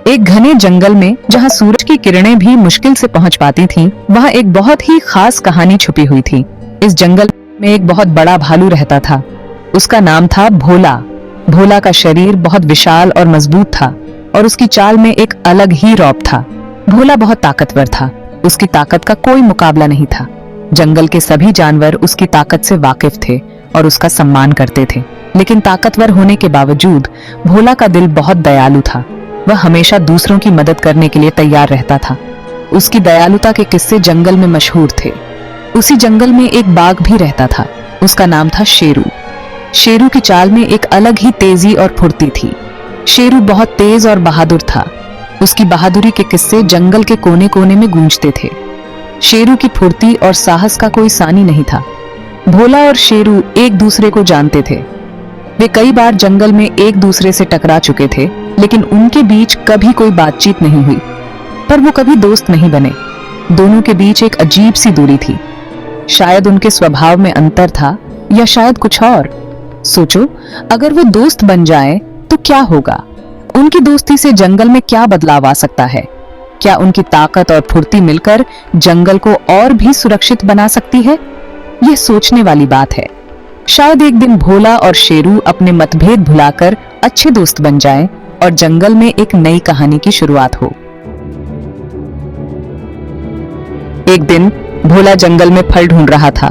एक घने जंगल में जहाँ सूरज की किरणें भी मुश्किल से पहुँच पाती थीं, वहाँ एक बहुत ही खास कहानी छुपी हुई थी। इस जंगल में एक बहुत बड़ा भालू रहता था। उसका नाम था भोला। भोला का शरीर बहुत विशाल और मजबूत था और उसकी चाल में एक अलग ही रौब था। भोला बहुत ताकतवर था। उसकी ताकत का कोई मुकाबला नहीं था। जंगल के सभी जानवर उसकी ताकत से वाकिफ थे और उसका सम्मान करते थे। लेकिन ताकतवर होने के बावजूद भोला का दिल बहुत दयालु था। वह हमेशा दूसरों की मदद करने के लिए तैयार रहता था। उसकी दयालुता के किस्से जंगल में मशहूर थे। उसी जंगल में एक बाघ भी रहता था। उसका नाम था शेरू। शेरू की चाल में एक अलग ही तेजी और फुर्ती थी। शेरू बहुत तेज और बहादुर था। उसकी बहादुरी के किस्से जंगल के कोने कोने में गूंजते थे। शेरू की फुर्ती और साहस का कोई सानी नहीं था। भोला और शेरू एक दूसरे को जानते थे। वे कई बार जंगल में एक दूसरे से टकरा चुके थे, लेकिन उनके बीच कभी कोई बातचीत नहीं हुई। पर वो कभी दोस्त नहीं बने। दोनों के बीच एक अजीब सी दूरी थी। शायद उनके स्वभाव में अंतर था या शायद कुछ और। सोचो, अगर वो दोस्त बन जाएं तो क्या होगा? उनकी दोस्ती से जंगल में क्या बदलाव आ सकता है? क्या उनकी ताकत और फुर्ती मिलकर जंगल को और भी सुरक्षित बना सकती है? यह सोचने वाली बात है। शायद एक दिन भोला और शेरू अपने मतभेद भुलाकर अच्छे दोस्त बन जाएं और जंगल में एक नई कहानी की शुरुआत हो। एक दिन भोला जंगल में फल ढूंढ रहा था।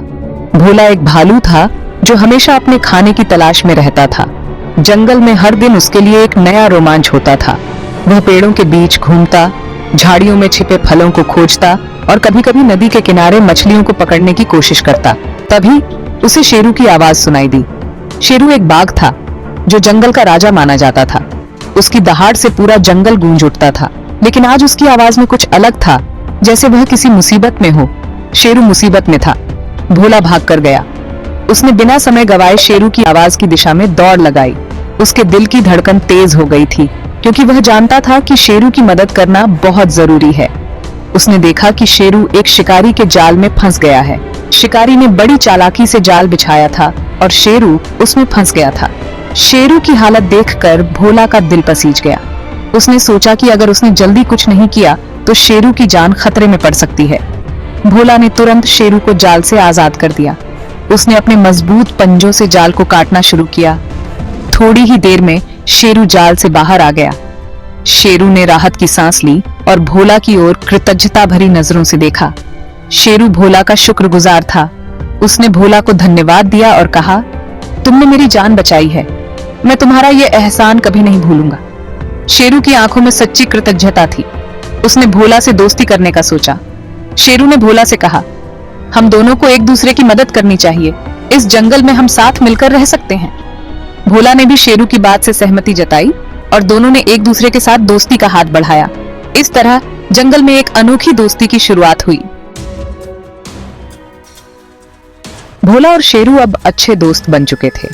भोला एक भालू था जो हमेशा अपने खाने की तलाश में रहता था। जंगल में हर दिन उसके लिए एक नया रोमांच होता था। वह पेड़ों के बीच घूमता, झाड़ियों में छिपे फलों को खोजता और कभी-कभी नदी के किनारे मछलियों को पकड़ने की कोशिश करता। तभी उसे शेरू की आवाज सुनाई दी। शेरू एक बाघ था जो जंगल का राजा माना जाता था। उसकी दहाड़ से पूरा जंगल गूंज उठता था। लेकिन आज उसकी आवाज में कुछ अलग था, जैसे वह किसी मुसीबत में हो। शेरू मुसीबत में था। भोला भाग कर गया। उसने बिना समय गवाए शेरू की आवाज की दिशा में दौड़ लगाई। उसके दिल की धड़कन तेज हो गई थी, क्योंकि वह जानता था कि शेरू की मदद करना बहुत जरूरी है। उसने देखा कि शेरू एक शिकारी के जाल में फंस गया है। शिकारी ने बड़ी चालाकी से जाल बिछाया था और शेरू उसमें फंस गया था। शेरू की हालत देखकर भोला का दिल पसीज गया। उसने सोचा कि अगर उसने जल्दी कुछ नहीं किया तो शेरू की जान खतरे में पड़ सकती है। भोला ने तुरंत शेरू को जाल से आजाद कर दिया। उसने अपने मजबूत पंजों से जाल को काटना शुरू किया। थोड़ी ही देर में शेरू जाल से बाहर आ गया। शेरू ने राहत की सांस ली और भोला की ओर कृतज्ञता भरी नजरों से देखा। शेरू भोला का शुक्रगुजार था। उसने भोला को धन्यवाद दिया और कहा, तुमने मेरी जान बचाई है। मैं तुम्हारा यह एहसान कभी नहीं भूलूंगा। शेरू की आंखों में सच्ची कृतज्ञता थी। उसने भोला से दोस्ती करने का सोचा। शेरू ने भोला से कहा, हम दोनों को एक दूसरे की मदद करनी चाहिए। इस जंगल में हम साथ मिलकर रह सकते हैं। भोला ने भी शेरू की बात से सहमति जताई और दोनों ने एक दूसरे के साथ दोस्ती का हाथ बढ़ाया। इस तरह जंगल में एक अनोखी दोस्ती की शुरुआत हुई। भोला और शेरू अब अच्छे दोस्त बन चुके थे।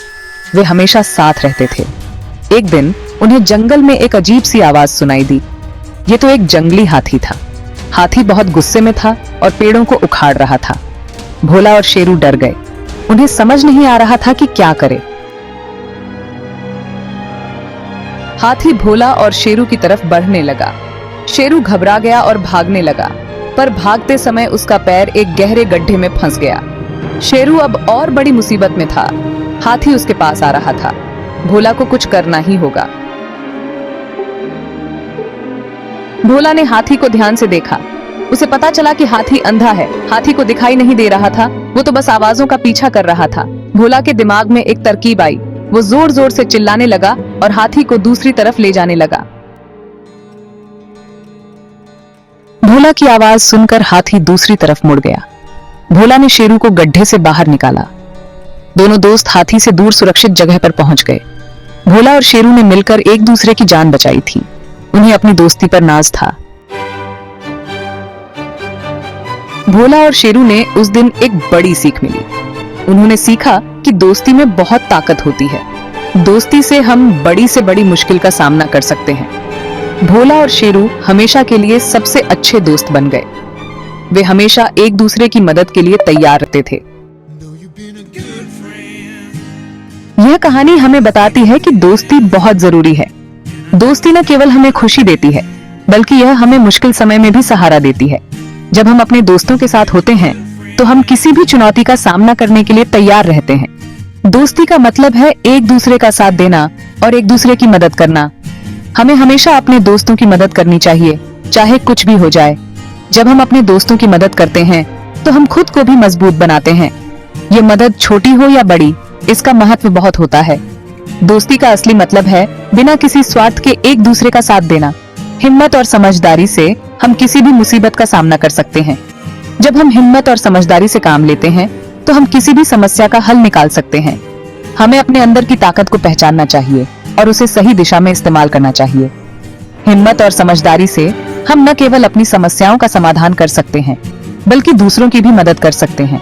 वे हमेशा साथ रहते थे। एक दिन उन्हें जंगल में एक अजीब सी आवाज सुनाई दी। ये तो एक जंगली हाथी था। हाथी बहुत गुस्से में था और पेड़ों को उखाड़ रहा था। भोला और शेरू डर गए। उन्हें समझ नहीं आ रहा था कि क्या करे। हाथी भोला और शेरू की तरफ बढ़ने लगा। शेरू घबरा गया और भागने लगा, पर भागते समय उसका पैर एक गहरे गड्ढे में फंस गया। शेरू अब और बड़ी मुसीबत में था। हाथी उसके पास आ रहा था। भोला को कुछ करना ही होगा। भोला ने हाथी को ध्यान से देखा। उसे पता चला कि हाथी अंधा है। हाथी को दिखाई नहीं दे रहा था, वो तो बस आवाजों का पीछा कर रहा था। भोला के दिमाग में एक तरकीब आई। वो जोर जोर से चिल्लाने लगा और हाथी को दूसरी तरफ ले जाने लगा। भोला की आवाज सुनकर हाथी दूसरी तरफ मुड़ गया। भोला ने शेरू को गड्ढे से बाहर निकाला। दोनों दोस्त हाथी से दूर सुरक्षित जगह पर पहुंच गए। भोला और शेरू ने मिलकर एक दूसरे की जान बचाई थी। उन्हें अपनी दोस्ती पर नाज था। भोला और शेरू ने उस दिन एक बड़ी सीख मिली। उन्होंने सीखा कि दोस्ती में बहुत ताकत होती है। दोस्ती से हम बड़ी से बड़ी मुश्किल का सामना कर सकते हैं। भोला और शेरू हमेशा के लिए सबसे अच्छे दोस्त बन गए। वे हमेशा एक दूसरे की मदद के लिए तैयार रहते थे। यह कहानी हमें बताती है कि दोस्ती बहुत जरूरी है। दोस्ती न केवल हमें खुशी देती है, बल्कि यह हमें मुश्किल समय में भी सहारा देती है। जब हम अपने दोस्तों के साथ होते हैं तो हम किसी भी चुनौती का सामना करने के लिए तैयार रहते हैं। दोस्ती का मतलब है एक दूसरे का साथ देना और एक दूसरे की मदद करना। हमें हमेशा अपने दोस्तों की मदद करनी चाहिए, चाहे कुछ भी हो जाए। जब हम अपने दोस्तों की मदद करते हैं तो हम खुद को भी मजबूत बनाते हैं। ये मदद छोटी हो या बड़ी, इसका महत्व बहुत होता है। दोस्ती का असली मतलब है बिना किसी स्वार्थ के एक दूसरे का साथ देना। हिम्मत और समझदारी से हम किसी भी मुसीबत का सामना कर सकते हैं। जब हम हिम्मत और समझदारी से काम लेते हैं तो हम किसी भी समस्या का हल निकाल सकते हैं। हमें अपने अंदर की ताकत को पहचानना चाहिए और उसे सही दिशा में इस्तेमाल करना चाहिए। हिम्मत और समझदारी से हम न केवल अपनी समस्याओं का समाधान कर सकते हैं, बल्कि दूसरों की भी मदद कर सकते हैं।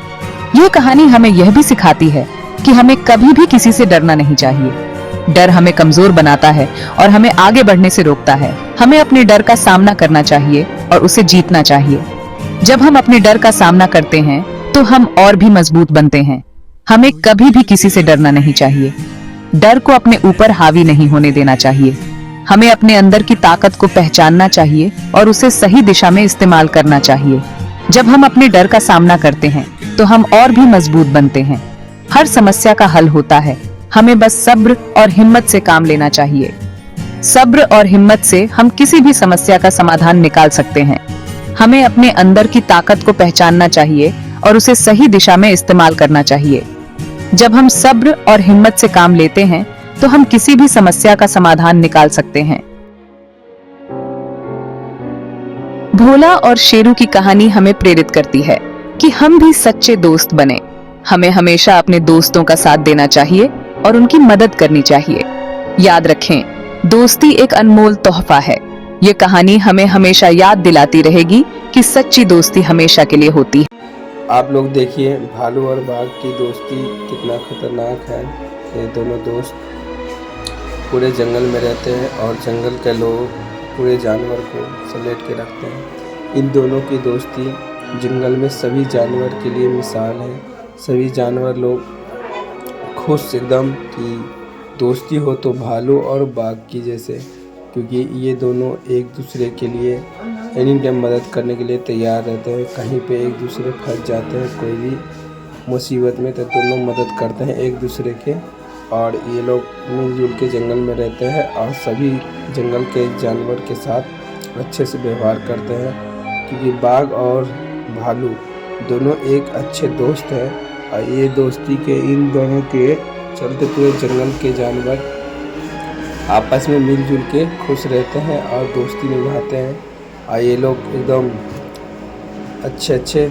यह कहानी हमें यह भी सिखाती है कि हमें कभी भी किसी से डरना नहीं चाहिए। डर हमें कमजोर बनाता है और हमें आगे बढ़ने से रोकता है। हमें अपने डर का सामना करना चाहिए और उसे जीतना चाहिए। जब हम अपने डर का सामना करते हैं तो हम और भी मजबूत बनते हैं। हमें कभी भी किसी से डरना नहीं चाहिए। डर को अपने ऊपर हावी नहीं होने देना चाहिए। हमें अपने अंदर की ताकत को पहचानना चाहिए और उसे सही दिशा में इस्तेमाल करना चाहिए। जब हम अपने डर का सामना करते हैं तो हम और भी मजबूत बनते हैं। हर समस्या का हल होता है, हमें बस सब्र और हिम्मत से काम लेना चाहिए। सब्र और हिम्मत से हम किसी भी समस्या का समाधान निकाल सकते हैं। हमें अपने अंदर की ताकत को पहचानना चाहिए और उसे सही दिशा में इस्तेमाल करना चाहिए। जब हम सब्र और हिम्मत से काम लेते हैं तो हम किसी भी समस्या का समाधान निकाल सकते हैं। भोला और शेरू की कहानी हमें प्रेरित करती है कि हम भी सच्चे दोस्त बने। हमें हमेशा अपने दोस्तों का साथ देना चाहिए और उनकी मदद करनी चाहिए। याद रखें, दोस्ती एक अनमोल तोहफा है। ये कहानी हमें हमेशा याद दिलाती रहेगी कि सच्ची दोस्ती हमेशा के लिए होती है। आप लोग देखिए भालू और बाघ की दोस्ती कितना खतरनाक है। ये दोनों दोस्त पूरे जंगल में रहते हैं और जंगल के लोग पूरे जानवर को समेट के रखते हैं। इन दोनों की दोस्ती जंगल में सभी जानवर के लिए मिसाल है। सभी जानवर लोग खुश एकदम कि दोस्ती हो तो भालू और बाघ की जैसे, क्योंकि ये दोनों एक दूसरे के लिए एनी टाइम मदद करने के लिए तैयार रहते हैं। कहीं पे एक दूसरे फंस जाते हैं कोई भी मुसीबत में तो दोनों मदद करते हैं एक दूसरे के। और ये लोग मिलजुल के जंगल में रहते हैं और सभी जंगल के जानवर के साथ अच्छे से व्यवहार करते हैं, क्योंकि बाघ और भालू दोनों एक अच्छे दोस्त हैं। और ये दोस्ती के इन दोनों के चलते पूरे जंगल के जानवर आपस में मिलजुल के खुश रहते हैं और दोस्ती निभाते हैं। और ये लोग एकदम अच्छे अच्छे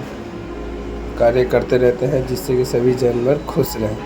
कार्य करते रहते हैं जिससे कि सभी जानवर खुश रहें।